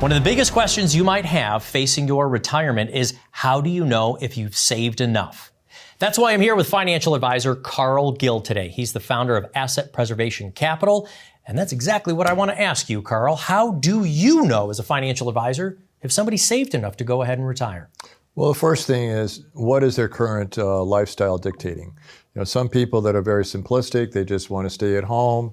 One of the biggest questions you might have facing your retirement is, how do you know if you've saved enough? That's why I'm here with financial advisor 𝗧𝗏𝗏 today. He's the founder of Asset Preservation Capital, and that's exactly what I want to ask you, Carl. How do you know as a financial advisor if somebody saved enough to go ahead and retire? Well, the first thing is, what is their current lifestyle dictating? You know, some people that are very simplistic, they just want to stay at home,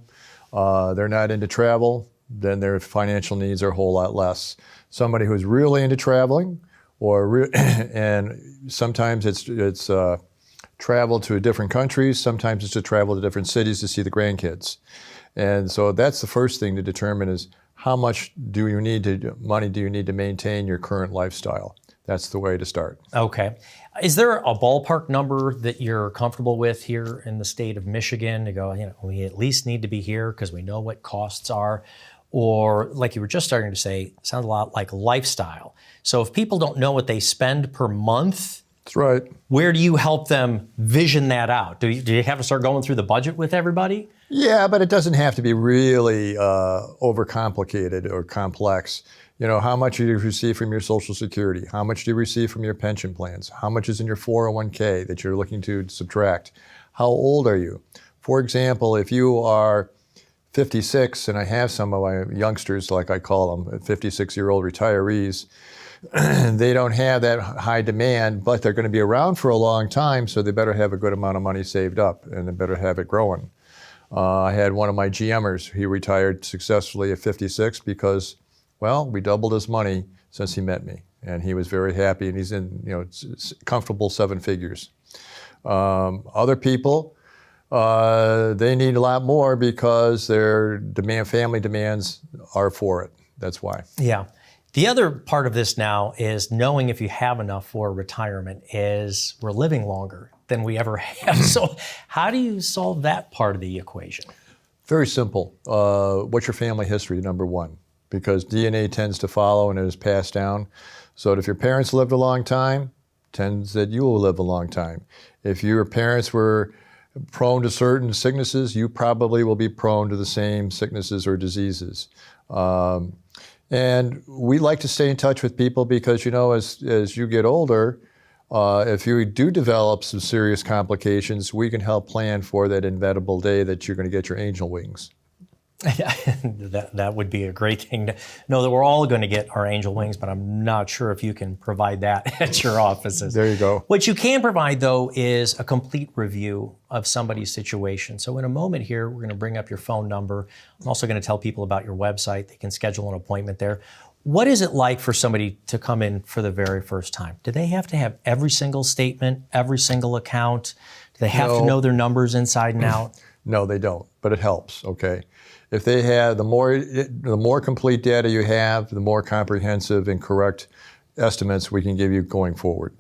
they're not into travel, then their financial needs are a whole lot less. Somebody who's really into traveling, and sometimes it's travel to different countries, sometimes it's to travel to different cities to see the grandkids. And so that's the first thing to determine is, how much money do you need to maintain your current lifestyle? That's the way to start. Okay. Is there a ballpark number that you're comfortable with here in the state of Michigan to go, we at least need to be here because we know what costs are? Or like you were just starting to say, it sounds a lot like lifestyle. So if people don't know what they spend per month, that's right. Where do you help them vision that out? Do you have to start going through the budget with everybody? Yeah, but it doesn't have to be really overcomplicated or complex. You know, how much do you receive from your Social Security? How much do you receive from your pension plans? How much is in your 401k that you're looking to subtract? How old are you? For example, if you are 56, and I have some of my youngsters, like I call them, 56-year-old retirees, they don't have that high demand, but they're going to be around for a long time, so they better have a good amount of money saved up, and they better have it growing. I had one of my GMers, he retired successfully at 56 because, well, we doubled his money since he met me, and he was very happy, and he's in, comfortable 7 figures. Other people, they need a lot more because their family demands are for it. That's why. Yeah. The other part of this now is knowing if you have enough for retirement is we're living longer than we ever have. So how do you solve that part of the equation? Very simple. What's your family history, number one? Because DNA tends to follow and it is passed down. So if your parents lived a long time, tends that you will live a long time. If your parents were prone to certain sicknesses, you probably will be prone to the same sicknesses or diseases. And we like to stay in touch with people because, as you get older, if you do develop some serious complications, we can help plan for that inevitable day that you're going to get your angel wings. That would be a great thing to know, that we're all going to get our angel wings, but I'm not sure if you can provide that at your offices. There you go. What you can provide, though, is a complete review of somebody's situation. So in a moment here, we're going to bring up your phone number. I'm also going to tell people about your website. They can schedule an appointment there. What is it like for somebody to come in for the very first time? Do they have to have every single statement, every single account? Do they have to know their numbers inside and out? No, they don't, but it helps, okay? If they have, the more complete data you have, the more comprehensive and correct estimates we can give you going forward.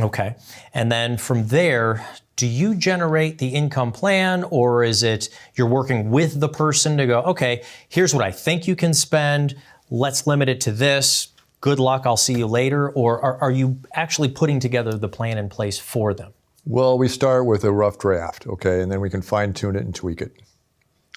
Okay. And then from there, do you generate the income plan, or is it you're working with the person to go, okay, here's what I think you can spend, let's limit it to this, good luck, I'll see you later? Or are you actually putting together the plan in place for them? Well, we start with a rough draft, okay, and then we can fine tune it and tweak it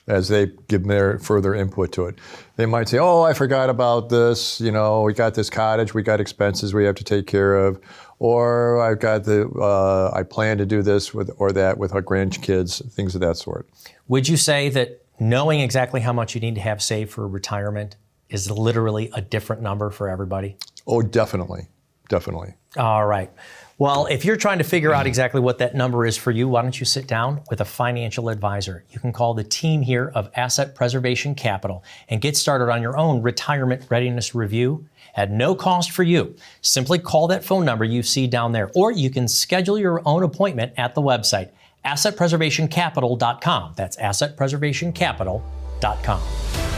as they give their further input to it. They might say, oh, I forgot about this, we got this cottage, we got expenses we have to take care of, or I've got I plan to do this or that with our grandkids, things of that sort. Would you say that knowing exactly how much you need to have saved for retirement is literally a different number for everybody? Oh, definitely, definitely. All right. Well, if you're trying to figure out exactly what that number is for you, why don't you sit down with a financial advisor? You can call the team here of Asset Preservation Capital and get started on your own retirement readiness review at no cost for you. Simply call that phone number you see down there, or you can schedule your own appointment at the website, assetpreservationcapital.com. That's assetpreservationcapital.com.